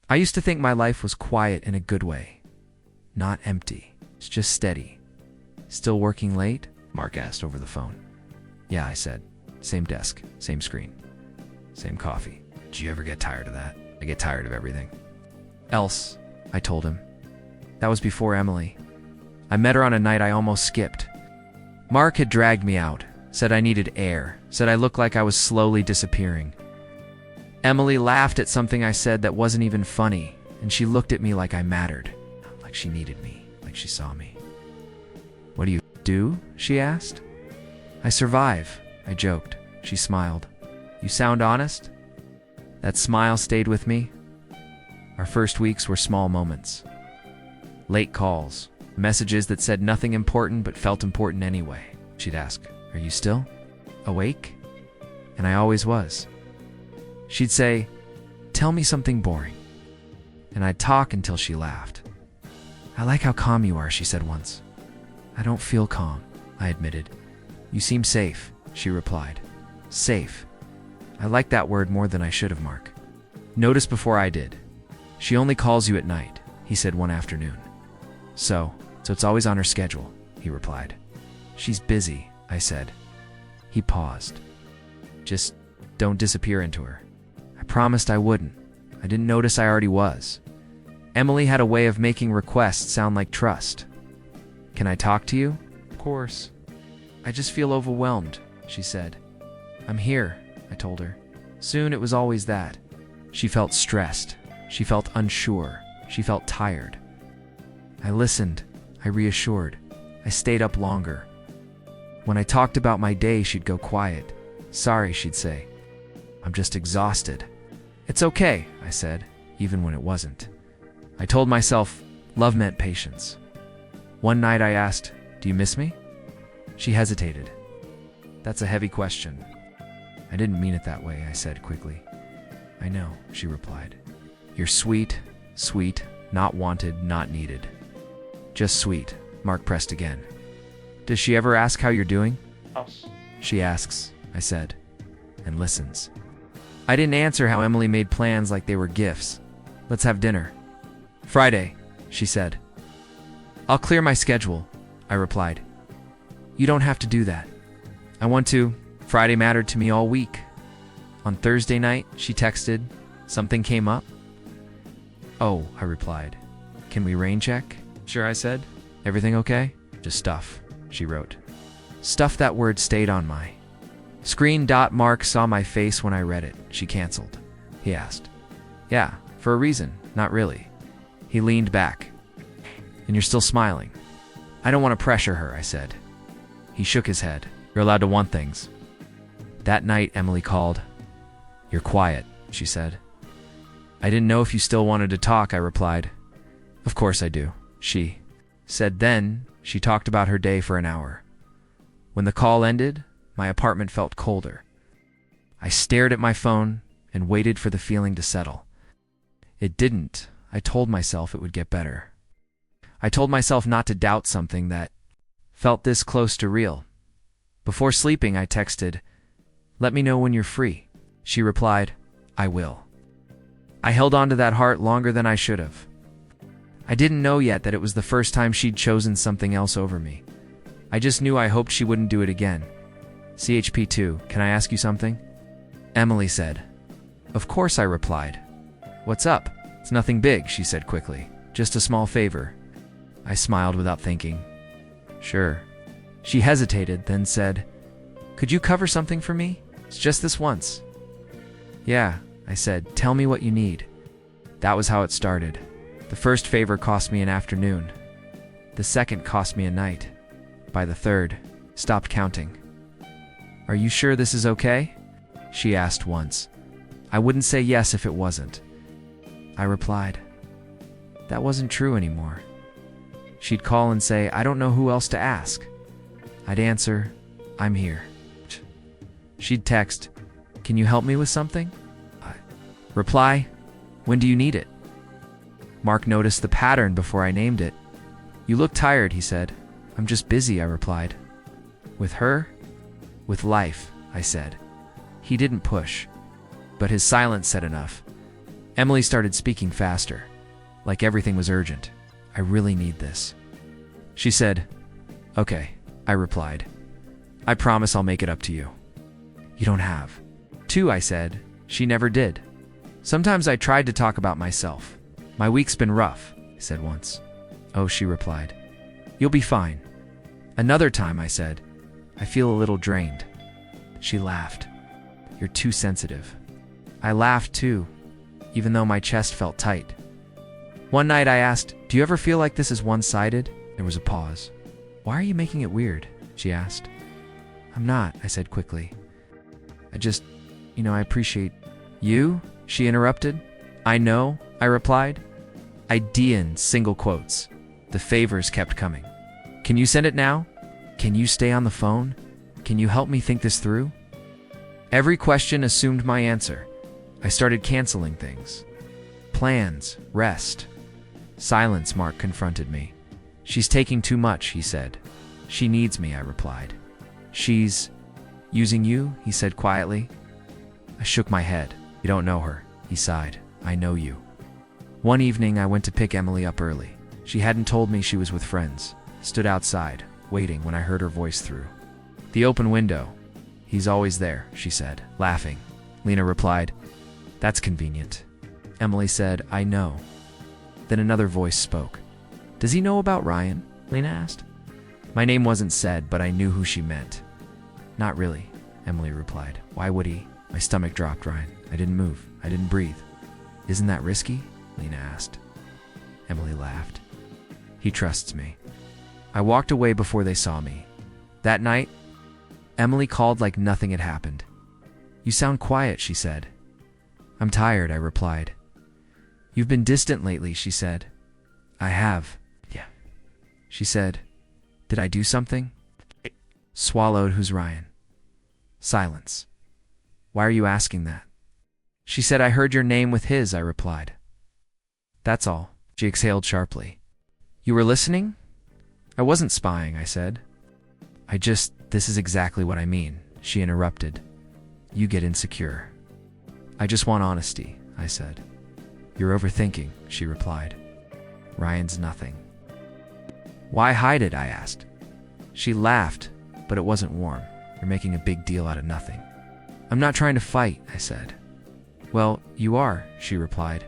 I used to think my life was quiet in a good way. Not empty. It's just steady. Still working late? Mark asked over the phone. Yeah, I said. Same desk, same screen, same coffee. Do you ever get tired of that? I get tired of everything else, I told him. That was before Emily. I met her on a night I almost skipped. Mark had dragged me out, said I needed air, said I looked like I was slowly disappearing. Emily laughed at something I said that wasn't even funny, and she looked at me like I mattered, like she needed me, like she saw me. What do you do? She asked. I survive, I joked. She smiled. You sound honest? That smile stayed with me. Our first weeks were small moments. Late calls, messages that said nothing important but felt important anyway. She'd ask, "Are you still awake?" And I always was. She'd say, "Tell me something boring." And I'd talk until she laughed. "I like how calm you are," she said once. "I don't feel calm," I admitted. "You seem safe," she replied. Safe. I like that word more than I should have, Mark. Notice before I did. She only calls you at night, he said one afternoon. So it's always on her schedule, he replied. She's busy, I said. He paused. Just don't disappear into her. I promised I wouldn't. I didn't notice I already was. Emily had a way of making requests sound like trust. Can I talk to you? Of course. I just feel overwhelmed, she said. I'm here, I told her. Soon it was always that. She felt stressed. She felt unsure. She felt tired. I listened. I reassured. I stayed up longer. When I talked about my day, she'd go quiet. Sorry, she'd say. I'm just exhausted. It's okay, I said, even when it wasn't. I told myself love meant patience. One night I asked, do you miss me? She hesitated. That's a heavy question. I didn't mean it that way, I said quickly. I know, she replied. You're sweet, not wanted, not needed. Just sweet, Mark pressed again. Does she ever ask how you're doing? She asks, I said, and listens. I didn't answer how Emily made plans like they were gifts. Let's have dinner. Friday, she said. I'll clear my schedule, I replied. You don't have to do that. I want to. Friday mattered to me all week. On Thursday night, she texted, something came up. Oh, I replied. Can we rain check? Sure, I said. Everything okay? Just stuff, she wrote. Stuff, that word stayed on my screen. Mark saw my face when I read it. She canceled. He asked. Yeah, for a reason. Not really. He leaned back. And you're still smiling. I don't want to pressure her, I said. He shook his head. You're allowed to want things. That night, Emily called. You're quiet, she said. I didn't know if you still wanted to talk, I replied. Of course I do, she said. Then she talked about her day for an hour. When the call ended, my apartment felt colder. I stared at my phone and waited for the feeling to settle. It didn't. I told myself it would get better. I told myself not to doubt something that felt this close to real. Before sleeping, I texted, let me know when you're free. She replied, I will. I held on to that heart longer than I should have. I didn't know yet that it was the first time she'd chosen something else over me. I just knew I hoped she wouldn't do it again. CHP2, can I ask you something? Emily said. Of course, I replied. What's up? It's nothing big, she said quickly. Just a small favor. I smiled without thinking. Sure. She hesitated, then said, could you cover something for me? It's just this once. Yeah, I said, tell me what you need. That was how it started. The first favor cost me an afternoon. The second cost me a night. By the third, stopped counting. Are you sure this is okay? She asked once. I wouldn't say yes if it wasn't. I replied. That wasn't true anymore. She'd call and say, I don't know who else to ask. I'd answer, I'm here. She'd text, can you help me with something? Reply, when do you need it? Mark noticed the pattern before I named it. You look tired, he said. I'm just busy, I replied. With her? With life, I said. He didn't push, but his silence said enough. Emily started speaking faster, like everything was urgent. I really need this. She said, "Okay," I replied. "I promise I'll make it up to you." "You don't have to," I said. She never did. "Sometimes I tried to talk about myself. My week's been rough," I said once. "Oh," she replied. "You'll be fine." Another time I said, "I feel a little drained." She laughed. "You're too sensitive." I laughed too, even though my chest felt tight. One night I asked, "Do you ever feel like this is one-sided?" There was a pause. "Why are you making it weird?" she asked. "I'm not," I said quickly. I appreciate you," she interrupted. "I know," I replied. Idean single quotes. The favors kept coming. "Can you send it now? Can you stay on the phone? Can you help me think this through?" Every question assumed my answer. I started canceling things. Plans, rest. Silence, Mark confronted me. "She's taking too much," he said. "She needs me," I replied. "She's using you," he said quietly. I shook my head. "You don't know her," he sighed. "I know you." One evening, I went to pick Emily up early. She hadn't told me she was with friends. Stood outside, waiting when I heard her voice through the open window. "He's always there," she said, laughing. Lena replied, "That's convenient." Emily said, "I know." Then another voice spoke. "Does he know about Ryan?" Lena asked. My name wasn't said, but I knew who she meant. "Not really," Emily replied. "Why would he?" My stomach dropped, Ryan. I didn't move. I didn't breathe. "Isn't that risky?" Lena asked. Emily laughed. "He trusts me." I walked away before they saw me. That night, Emily called like nothing had happened. "You sound quiet," she said. "I'm tired," I replied. "You've been distant lately," she said. "I have." "Yeah." She said, "Did I do something?" Swallowed. "Who's Ryan?" Silence. "Why are you asking that?" She said, "I heard your name with his," I replied. "That's all." She exhaled sharply. "You were listening?" "I wasn't spying," I said. This is exactly what I mean," she interrupted. "You get insecure." "I just want honesty," I said. "You're overthinking," she replied. "Ryan's nothing." "Why hide it?" I asked. She laughed, but it wasn't warm. "You're making a big deal out of nothing." "I'm not trying to fight," I said. "Well, you are," she replied.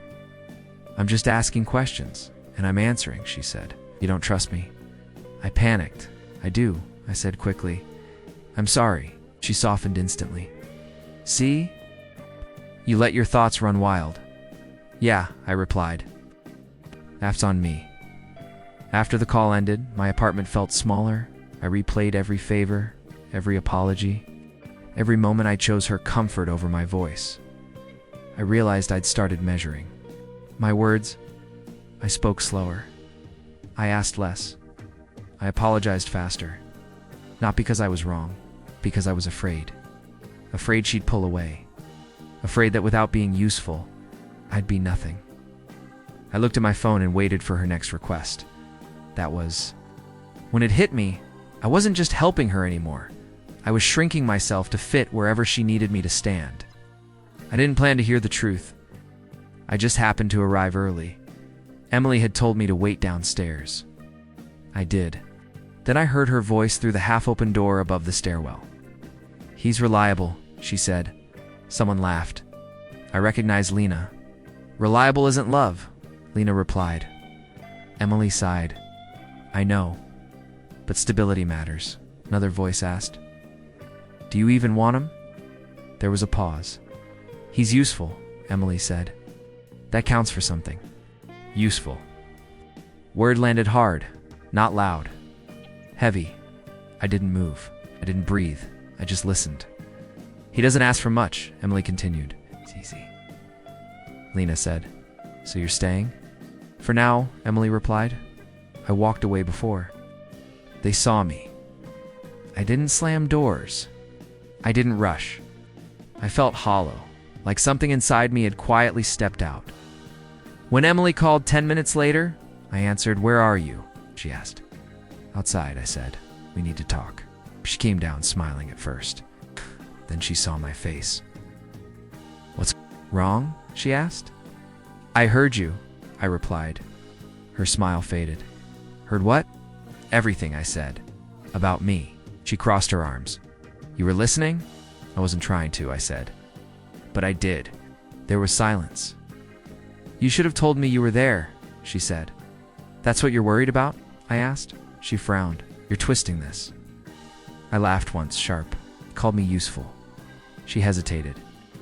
"I'm just asking questions, and I'm answering," she said. "You don't trust me?" I panicked. "I do," I said quickly. "I'm sorry." She softened instantly. "See? You let your thoughts run wild." "Yeah," I replied. "That's on me." After the call ended, my apartment felt smaller. I replayed every favor, every apology. Every moment I chose her comfort over my voice. I realized I'd started measuring my words. I spoke slower. I asked less. I apologized faster. Not because I was wrong, because I was afraid. Afraid she'd pull away. Afraid that without being useful, I'd be nothing. I looked at my phone and waited for her next request. When it hit me, I wasn't just helping her anymore. I was shrinking myself to fit wherever she needed me to stand. I didn't plan to hear the truth. I just happened to arrive early. Emily had told me to wait downstairs. I did. Then I heard her voice through the half-open door above the stairwell. "He's reliable," she said. Someone laughed. I recognized Lena. "Reliable isn't love," Lena replied. Emily sighed. "I know, but stability matters," another voice asked. "Do you even want him?" There was a pause. "He's useful," Emily said. "That counts for something." Useful. Word landed hard, not loud. Heavy. I didn't move. I didn't breathe. I just listened. "He doesn't ask for much," Emily continued. "It's easy." Lena said, "So you're staying?" "For now," Emily replied. I walked away before. They saw me. I didn't slam doors. I didn't rush. I felt hollow, like something inside me had quietly stepped out. When Emily called 10 minutes later, I answered, "Where are you?" she asked. "Outside," I said. "We need to talk." She came down, smiling at first. Then she saw my face. "What's wrong?" she asked. I heard you, I replied. Her smile faded. Heard what? Everything, I said. About me. She crossed her arms. You were listening? I wasn't trying to, I said. But I did. There was silence. You should have told me you were there, she said. That's what you're worried about? I asked. She frowned. You're twisting this. I laughed once, sharp. Called me useful. She hesitated.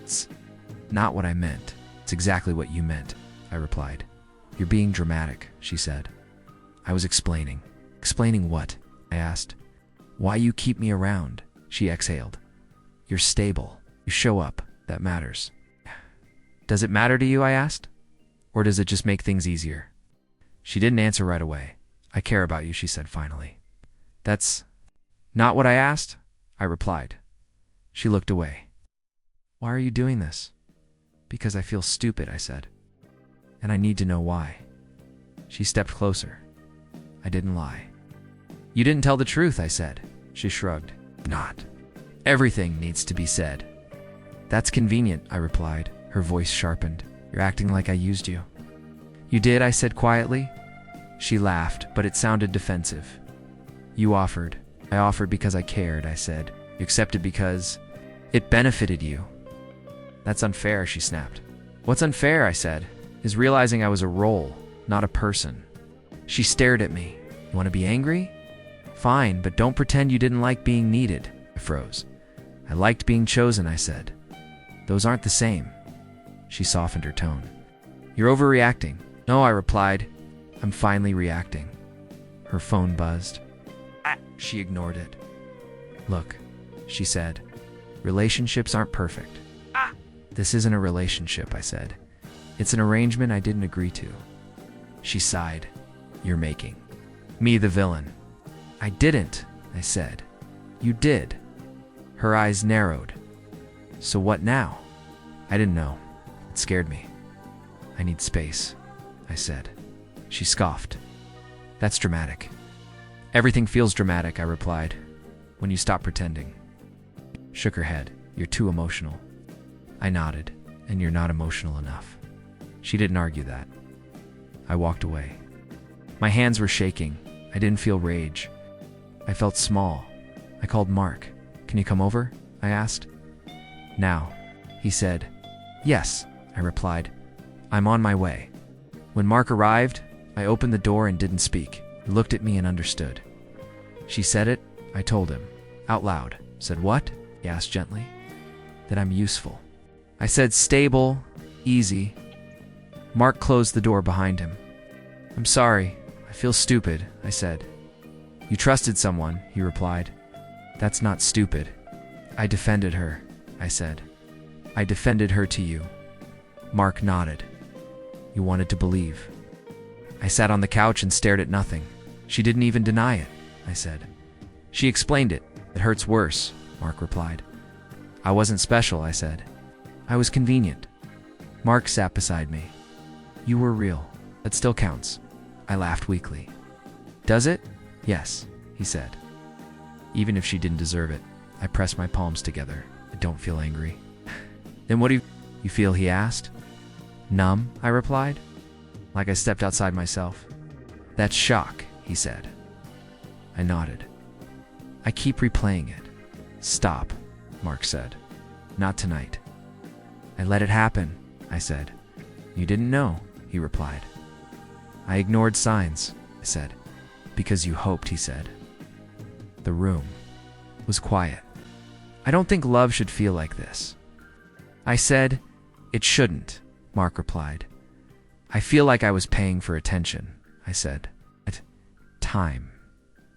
It's not what I meant. It's exactly what you meant, I replied. You're being dramatic, she said. I was explaining. Explaining what? I asked. Why you keep me around, she exhaled. You're stable. You show up. That matters. Does it matter to you, I asked? Or does it just make things easier? She didn't answer right away. I care about you, she said finally. That's not what I asked, I replied. She looked away. Why are you doing this? Because I feel stupid, I said. And I need to know why. She stepped closer. I didn't lie. You didn't tell the truth, I said. She shrugged. Not. Everything needs to be said. That's convenient, I replied. Her voice sharpened. You're acting like I used you. You did, I said quietly. She laughed, but it sounded defensive. You offered. I offered because I cared, I said. You accepted because it benefited you. That's unfair, she snapped. What's unfair, I said, is realizing I was a role, not a person. She stared at me. You want to be angry? Fine, but don't pretend you didn't like being needed. I froze. I liked being chosen, I said. Those aren't the same. She softened her tone. You're overreacting. No, I replied. I'm finally reacting. Her phone buzzed. She ignored it. Look, she said. Relationships aren't perfect. This isn't a relationship, I said. It's an arrangement I didn't agree to. She sighed. You're making me the villain. I didn't, I said. You did. Her eyes narrowed. So what now? I didn't know. It scared me. I need space, I said. She scoffed. That's dramatic. Everything feels dramatic, I replied, when you stop pretending. Shook her head. You're too emotional. I nodded, and you're not emotional enough. She didn't argue that. I walked away. My hands were shaking. I didn't feel rage. I felt small. I called Mark. Can you come over? I asked. Now, he said. Yes, I replied. I'm on my way. When Mark arrived, I opened the door and didn't speak. He looked at me and understood. She said it, I told him. Out loud. Said what? He asked gently. That I'm useful. I said stable, easy. Mark closed the door behind him. I'm sorry. I feel stupid, I said. You trusted someone, he replied. That's not stupid. I defended her, I said. I defended her to you. Mark nodded. You wanted to believe. I sat on the couch and stared at nothing. She didn't even deny it, I said. She explained it. It hurts worse, Mark replied. I wasn't special, I said. I was convenient. Mark sat beside me. You were real. That still counts. I laughed weakly. Does it? Yes, he said. Even if she didn't deserve it, I pressed my palms together. I don't feel angry. Then what do you feel, he asked. Numb, I replied. Like I stepped outside myself. That's shock, he said. I nodded. I keep replaying it. Stop, Mark said. Not tonight. I let it happen, I said. You didn't know, he replied. I ignored signs, I said. Because you hoped, he said. The room was quiet. I don't think love should feel like this. I said, it shouldn't, Mark replied. I feel like I was paying for attention, I said. Time,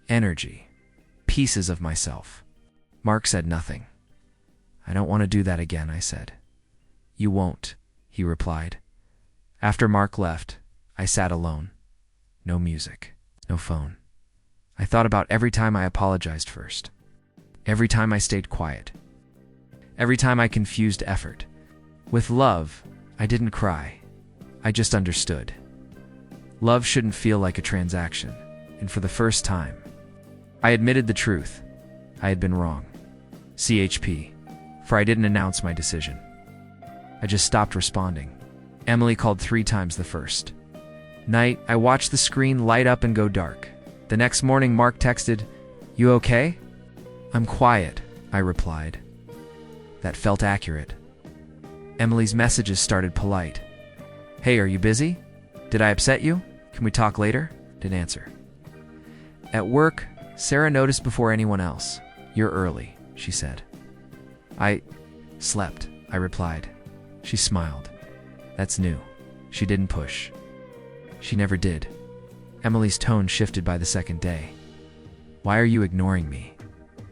energy, pieces of myself. Mark said nothing. I don't want to do that again, I said. You won't, he replied. After Mark left, I sat alone. No music, no phone. I thought about every time I apologized first. Every time I stayed quiet. Every time I confused effort. With love, I didn't cry. I just understood. Love shouldn't feel like a transaction. And for the first time, I admitted the truth. I had been wrong. CHP, for I didn't announce my decision. I just stopped responding. Emily called 3 times the first night. I watched the screen light up and go dark. The next morning, Mark texted, "You okay?" "I'm quiet," I replied. That felt accurate. Emily's messages started polite. "Hey, are you busy? Did I upset you? Can we talk later?" Didn't answer. At work, Sarah noticed before anyone else. "You're early," she said. "I slept," I replied. She smiled. "That's new." She didn't push. She never did. Emily's tone shifted by the second day. "Why are you ignoring me?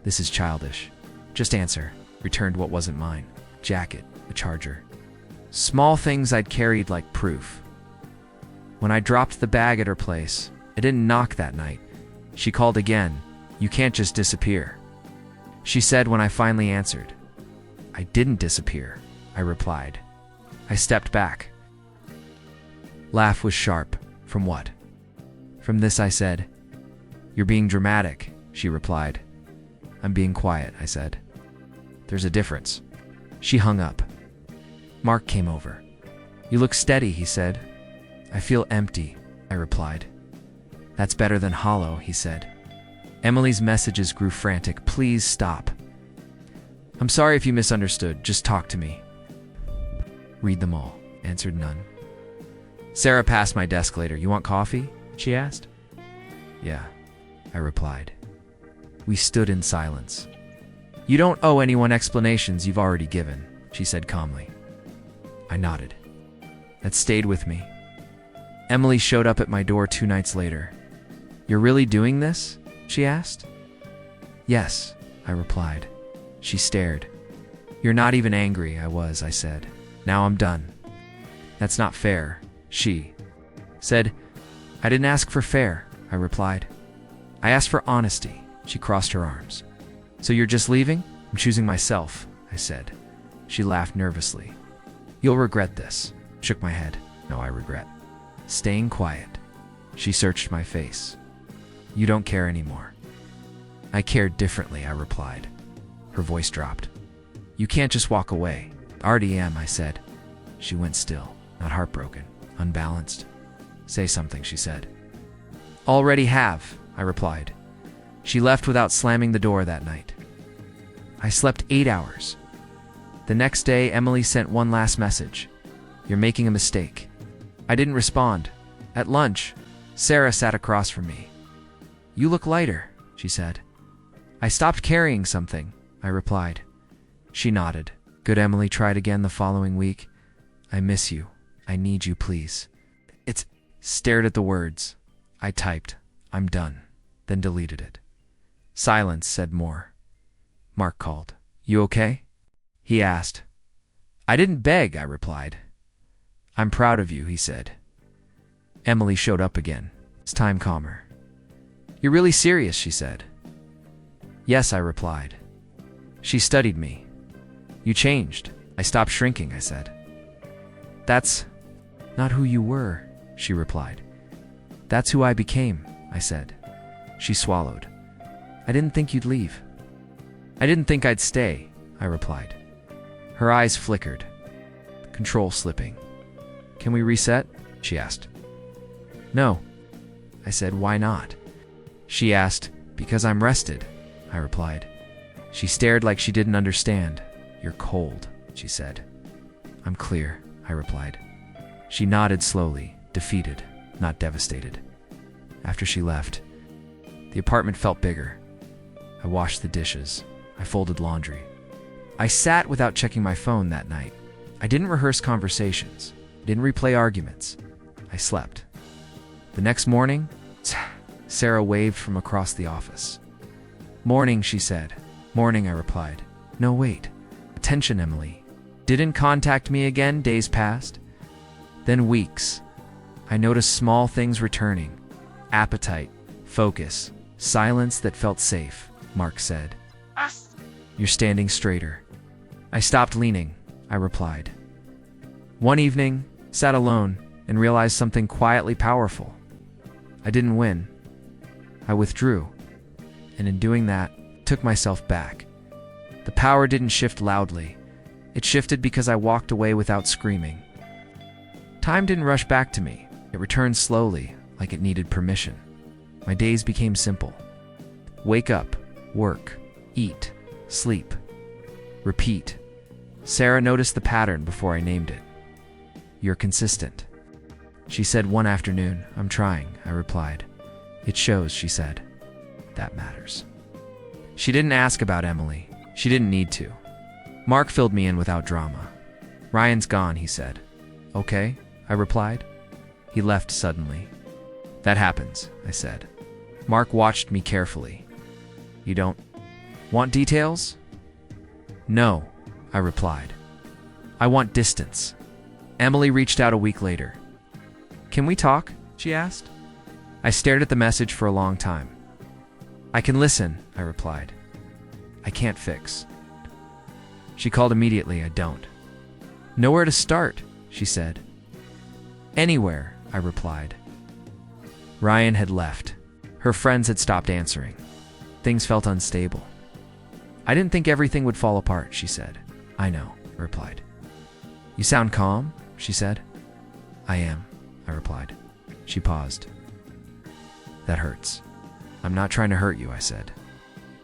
This is childish." "Just answer," returned what wasn't mine. Jacket, a charger. Small things I'd carried like proof. When I dropped the bag at her place, it didn't knock that night. She called again. "You can't just disappear," she said when I finally answered. "I didn't disappear," I replied. I stepped back. Laugh was sharp. "From what?" "From this," I said. "You're being dramatic," she replied. "I'm being quiet," I said. "There's a difference." She hung up. Mark came over. "You look steady," he said. "I feel empty," I replied. "That's better than hollow," he said. Emily's messages grew frantic. "Please stop. I'm sorry if you misunderstood. Just talk to me." "Read them all," answered none. Sarah passed my desk later. "You want coffee?" she asked. "Yeah," I replied. We stood in silence. "You don't owe anyone explanations you've already given," she said calmly. I nodded. That stayed with me. Emily showed up at my door 2 nights later. "You're really doing this?" she asked. "Yes," I replied. She stared. "You're not even angry." I said. "Now I'm done." "That's not fair," she said. "I didn't ask for fair," I replied. "I asked for honesty." She crossed her arms. "So you're just leaving?" "I'm choosing myself," I said. She laughed nervously. "You'll regret this." Shook my head. "No, I regret staying quiet." She searched my face. "You don't care anymore." "I cared differently," I replied. Her voice dropped. "You can't just walk away." "Already am," I said. She went still, not heartbroken, unbalanced. "Say something," she said. "Already have," I replied. She left without slamming the door that night. I slept 8 hours. The next day, Emily sent one last message. "You're making a mistake." I didn't respond. At lunch, Sarah sat across from me. "You look lighter," she said. "I stopped carrying something," I replied. She nodded. "Good." Emily tried again the following week. "I miss you. I need you, please." It stared at the words. I typed, "I'm done," then deleted it. Silence said more. Mark called. "You okay?" he asked. "I didn't beg," I replied. "I'm proud of you," he said. Emily showed up again, this time calmer. "You're really serious," she said. "Yes," I replied. She studied me. "You changed." "I stopped shrinking," I said. "That's not who you were," she replied. "That's who I became," I said. She swallowed. "I didn't think you'd leave." "I didn't think I'd stay," I replied. Her eyes flickered. Control slipping. "Can we reset?" she asked. "No," I said. "Why not?" She asked. "Because I'm rested," I replied. She stared like she didn't understand. "You're cold," she said. "I'm clear," I replied. She nodded slowly, defeated, not devastated. After she left, the apartment felt bigger. I washed the dishes. I folded laundry. I sat without checking my phone that night. I didn't rehearse conversations. Didn't replay arguments. I slept. The next morning, Sarah waved from across the office. "Morning," she said. "Morning," I replied. "No, wait. Attention, Emily." Didn't contact me again. Days passed. Then weeks. I noticed small things returning. Appetite, focus, silence that felt safe. Mark said, "You're standing straighter." I stopped leaning, I replied. One evening, sat alone and realized something quietly powerful. I didn't win. I withdrew, and in doing that, took myself back. The power didn't shift loudly. It shifted because I walked away without screaming. Time didn't rush back to me. It returned slowly, like it needed permission. My days became simple. Wake up, work, eat, sleep, repeat. Sarah noticed the pattern before I named it. You're consistent. She said one afternoon. I'm trying, I replied. It shows, she said. That matters. She didn't ask about Emily. She didn't need to. Mark filled me in without drama. Ryan's gone, he said. Okay, I replied. He left suddenly. That happens, I said. Mark watched me carefully. You don't want details? No, I replied. I want distance. Emily reached out a week later. Can we talk? She asked. I stared at the message for a long time. I can listen, I replied. I can't fix. She called immediately. I don't know where to start, she said. Anywhere, I replied. Ryan had left. Her friends had stopped answering. Things felt unstable. I didn't think everything would fall apart, she said. I know, I replied. You sound calm, she said. I am, I replied. She paused. That hurts. I'm not trying to hurt you, I said.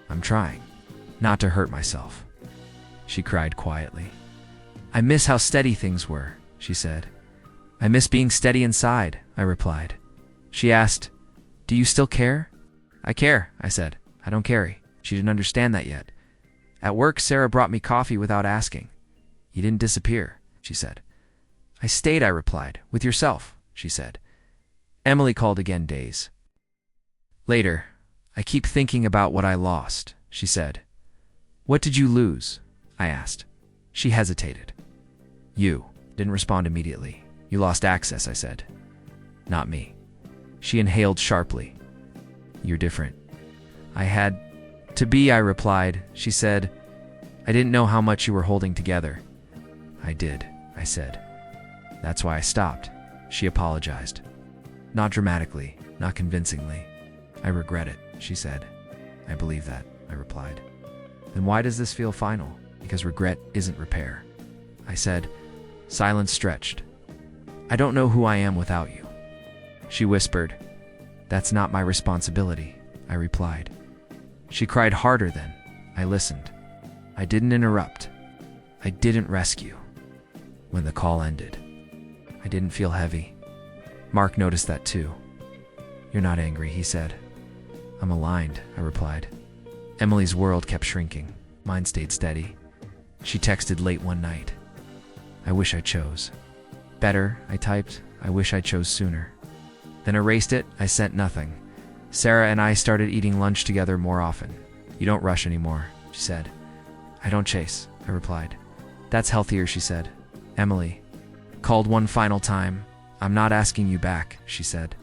I'm trying not to hurt myself. She cried quietly. I miss how steady things were, she said. I miss being steady inside, I replied. She asked, Do you still care? I care, I said. I don't carry. She didn't understand that yet. At work, Sarah brought me coffee without asking. You didn't disappear, she said. I stayed, I replied. With yourself, she said. Emily called again days later. I keep thinking about what I lost, she said. What did you lose? I asked. She hesitated. You didn't respond immediately. You lost access, I said. Not me. She inhaled sharply. You're different. I had to be, I replied. She said, I didn't know how much you were holding together. I did, I said. That's why I stopped. She apologized. Not dramatically, not convincingly. I regret it, she said. I believe that, I replied. Then why does this feel final? Because regret isn't repair. I said. Silence stretched. I don't know who I am without you. She whispered. That's not my responsibility, I replied. She cried harder then. I listened. I didn't interrupt. I didn't rescue. When the call ended, I didn't feel heavy. Mark noticed that too. You're not angry, he said. I'm aligned, I replied. Emily's world kept shrinking. Mine stayed steady. She texted late one night. I wish I chose. Better, I typed. I wish I chose sooner. Then erased it. I sent nothing. Sarah and I started eating lunch together more often. You don't rush anymore, she said. I don't chase, I replied. That's healthier, she said. Emily called one final time. I'm not asking you back, she said.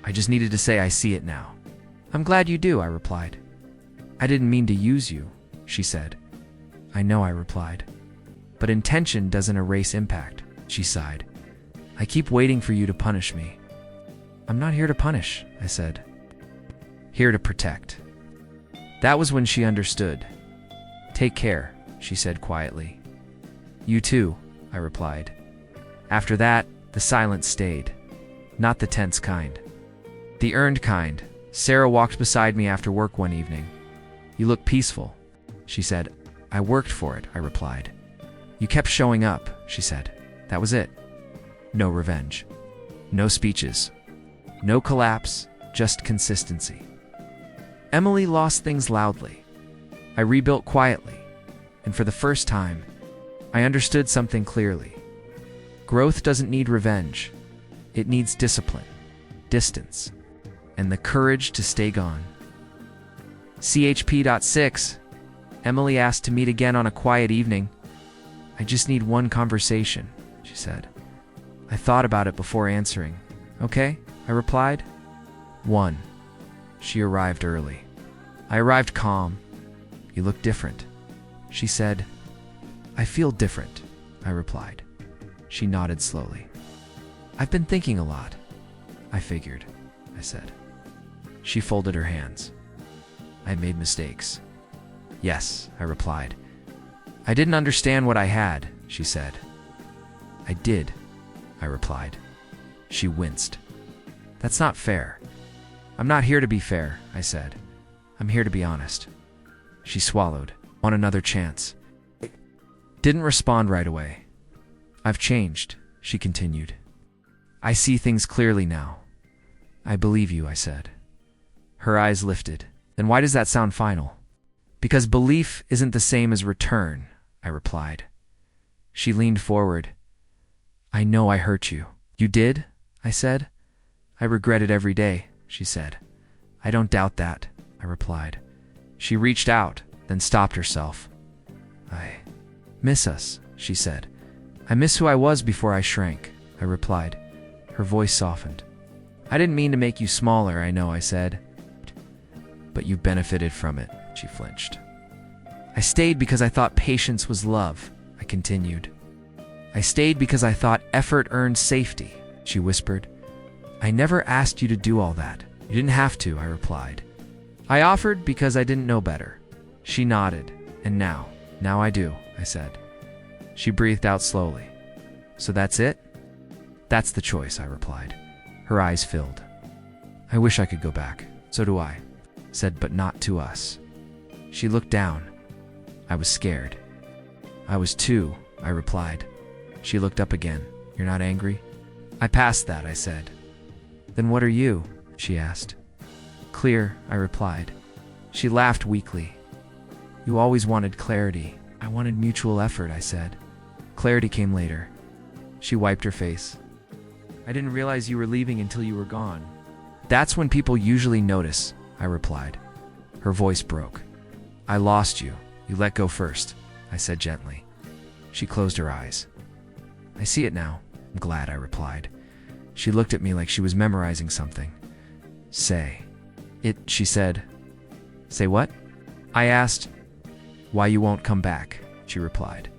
I just needed to say I see it now. I'm glad you do, I replied. I didn't mean to use you, she said. I know, I replied. But intention doesn't erase impact, she sighed. I keep waiting for you to punish me. I'm not here to punish, I said. Here to protect. That was when she understood. Take care, she said quietly. You too, I replied. After that, the silence stayed. Not the tense kind. The earned kind. Sarah walked beside me after work one evening. You look peaceful, she said. I worked for it, I replied. You kept showing up, she said. That was it. No revenge. No speeches. No collapse, just consistency. Emily lost things loudly. I rebuilt quietly. And for the first time, I understood something clearly. Growth doesn't need revenge. It needs discipline, distance, and the courage to stay gone. CHP.6. Emily asked to meet again on a quiet evening. I just need one conversation, she said. I thought about it before answering. Okay, I replied. One. She arrived early. I arrived calm. You look different, she said. I feel different, I replied. She nodded slowly. I've been thinking a lot. I figured, I said. She folded her hands. I made mistakes. Yes, I replied. I didn't understand what I had, she said. I did, I replied. She winced. That's not fair. I'm not here to be fair, I said. I'm here to be honest. She swallowed. Want another chance? Didn't respond right away. I've changed, she continued. I see things clearly now. I believe you, I said. Her eyes lifted. Then why does that sound final? Because belief isn't the same as return, I replied. She leaned forward. I know I hurt you. You did? I said. I regret it every day, she said. I don't doubt that, I replied. She reached out, then stopped herself. I miss us, she said. I miss who I was before I shrank, I replied. Her voice softened. I didn't mean to make you smaller, I know, I said. But you benefited from it, she flinched. I stayed because I thought patience was love, I continued. I stayed because I thought effort earned safety, she whispered. I never asked you to do all that. You didn't have to, I replied. I offered because I didn't know better. She nodded. And now I do, I said. She breathed out slowly. So that's it? That's the choice, I replied. Her eyes filled. I wish I could go back. So do I, said, but not to us. She looked down. I was scared. I was too, I replied. She looked up again. You're not angry? I passed that, I said. Then what are you? She asked. Clear, I replied. She laughed weakly. You always wanted clarity. I wanted mutual effort, I said. Clarity came later. She wiped her face. I didn't realize you were leaving until you were gone. That's when people usually notice, I replied. Her voice broke. I lost you. You let go first, I said gently. She closed her eyes. I see it now. I'm glad, I replied. She looked at me like she was memorizing something. Say it, she said. Say what? I asked. Why you won't come back, she replied.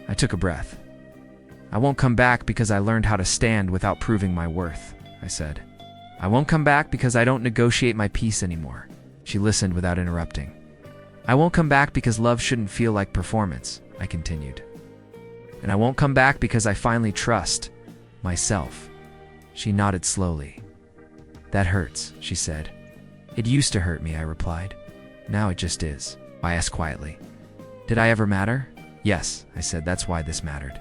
I took a breath. I won't come back because I learned how to stand without proving my worth, I said. I won't come back because I don't negotiate my peace anymore. She listened without interrupting. I won't come back because love shouldn't feel like performance, I continued. And I won't come back because I finally trust myself. She nodded slowly. That hurts, she said. It used to hurt me, I replied. Now it just is, I asked quietly. Did I ever matter? Yes, I said, that's why this mattered.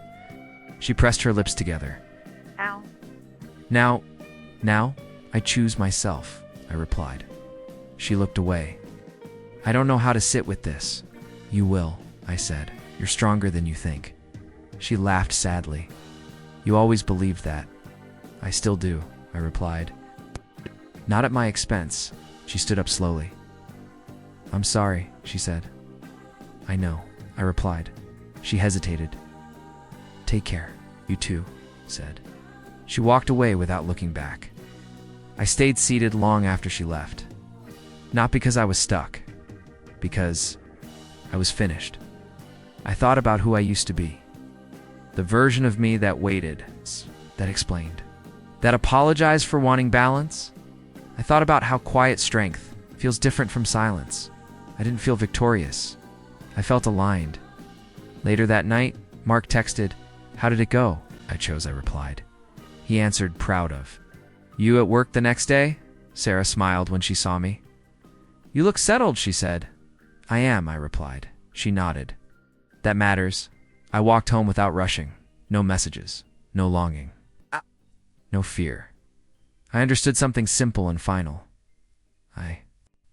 She pressed her lips together. Ow. Now, I choose myself, I replied. She looked away. I don't know how to sit with this. You will, I said. You're stronger than you think. She laughed sadly. You always believed that. I still do, I replied. Not at my expense. She stood up slowly. I'm sorry, she said. I know, I replied. She hesitated. Take care, you too, said. She walked away without looking back. I stayed seated long after she left. Not because I was stuck, because I was finished. I thought about who I used to be. The version of me that waited, that explained, that apologized for wanting balance. I thought about how quiet strength feels different from silence. I didn't feel victorious. I felt aligned. Later that night, Mark texted, How did it go? I replied. He answered, proud of. You at work the next day? Sarah smiled when she saw me. You look settled, she said. I am, I replied. She nodded. That matters. I walked home without rushing. No messages. No longing. No fear. I understood something simple and final. I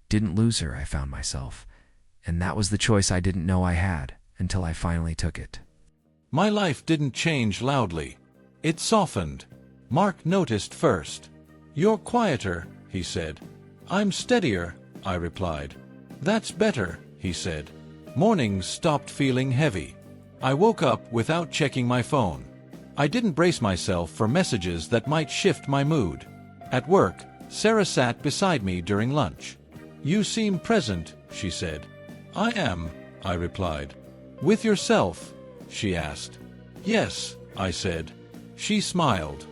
didn't lose her, I found myself. And that was the choice I didn't know I had until I finally took it. My life didn't change loudly. It softened. Mark noticed first. You're quieter, he said. I'm steadier, I replied. That's better, he said. Mornings stopped feeling heavy. I woke up without checking my phone. I didn't brace myself for messages that might shift my mood. At work, Sarah sat beside me during lunch. You seem present, she said. I am, I replied. With yourself? She asked. Yes, I said. She smiled.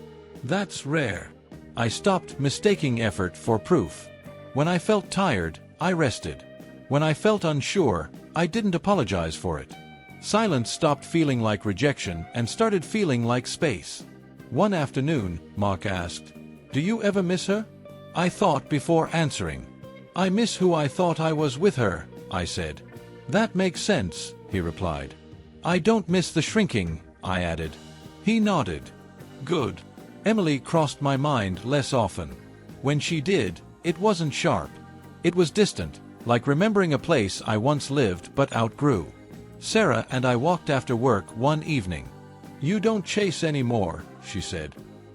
That's rare. I stopped mistaking effort for proof. When I felt tired, I rested. When I felt unsure, I didn't apologize for it. Silence stopped feeling like rejection and started feeling like space. One afternoon, Mark asked, "Do you ever miss her?" I thought before answering. "I miss who I thought I was with her," I said. "That makes sense," he replied. "I don't miss the shrinking," I added. He nodded. "Good." Emily crossed my mind less often. When she did, it wasn't sharp. It was distant, like remembering a place I once lived but outgrew. Sarah and I walked after work one evening. "You don't chase anymore," she said.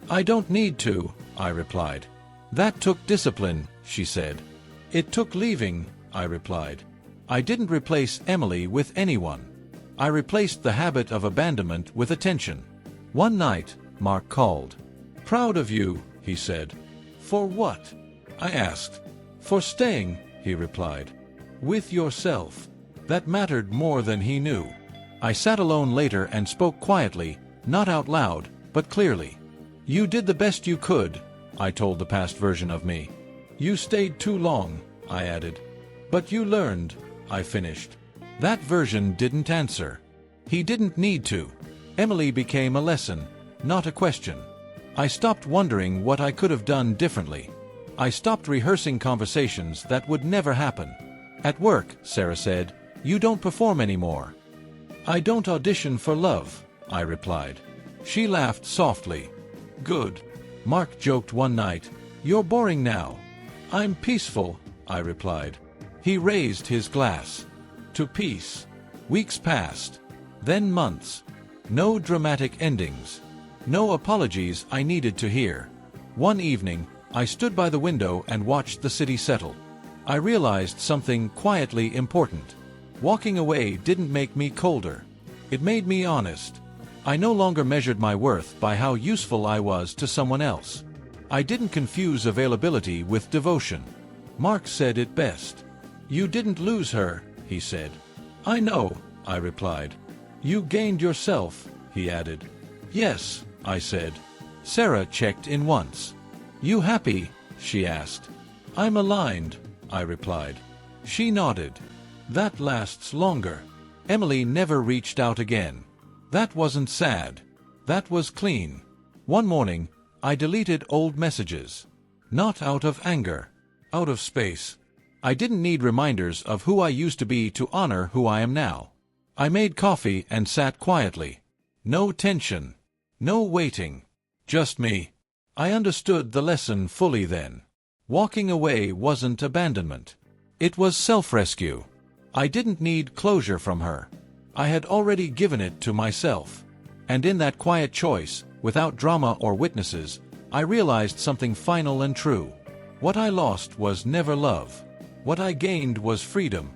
"I don't need to," I replied. "That took discipline," she said. "It took leaving," I replied. I didn't replace Emily with anyone. I replaced the habit of abandonment with attention. One night, Mark called. "Proud of you," he said. "For what?" I asked. "For staying," he replied. "With yourself." That mattered more than he knew. I sat alone later and spoke quietly, not out loud, but clearly. "You did the best you could," I told the past version of me. "You stayed too long," I added. "But you learned," I finished. That version didn't answer. He didn't need to. Emily became a lesson, not a question. I stopped wondering what I could have done differently. I stopped rehearsing conversations that would never happen. At work, Sarah said, "You don't perform anymore." "I don't audition for love," I replied. She laughed softly. "Good." Mark joked one night, "You're boring now." "I'm peaceful," I replied. He raised his glass. To peace. Weeks passed. Then months. No dramatic endings. No apologies I needed to hear. One evening, I stood by the window and watched the city settle. I realized something quietly important. Walking away didn't make me colder. It made me honest. I no longer measured my worth by how useful I was to someone else. I didn't confuse availability with devotion. Mark said it best. "You didn't lose her," he said. "I know," I replied. "You gained yourself," he added. "Yes," I said. Sarah checked in once. "You happy?" she asked. "I'm aligned," I replied. She nodded. That lasts longer. Emily never reached out again. That wasn't sad. That was clean. One morning, I deleted old messages. Not out of anger. Out of space. I didn't need reminders of who I used to be to honor who I am now. I made coffee and sat quietly. No tension. No waiting. Just me. I understood the lesson fully then. Walking away wasn't abandonment. It was self-rescue. I didn't need closure from her. I had already given it to myself. And in that quiet choice, without drama or witnesses, I realized something final and true. What I lost was never love. What I gained was freedom.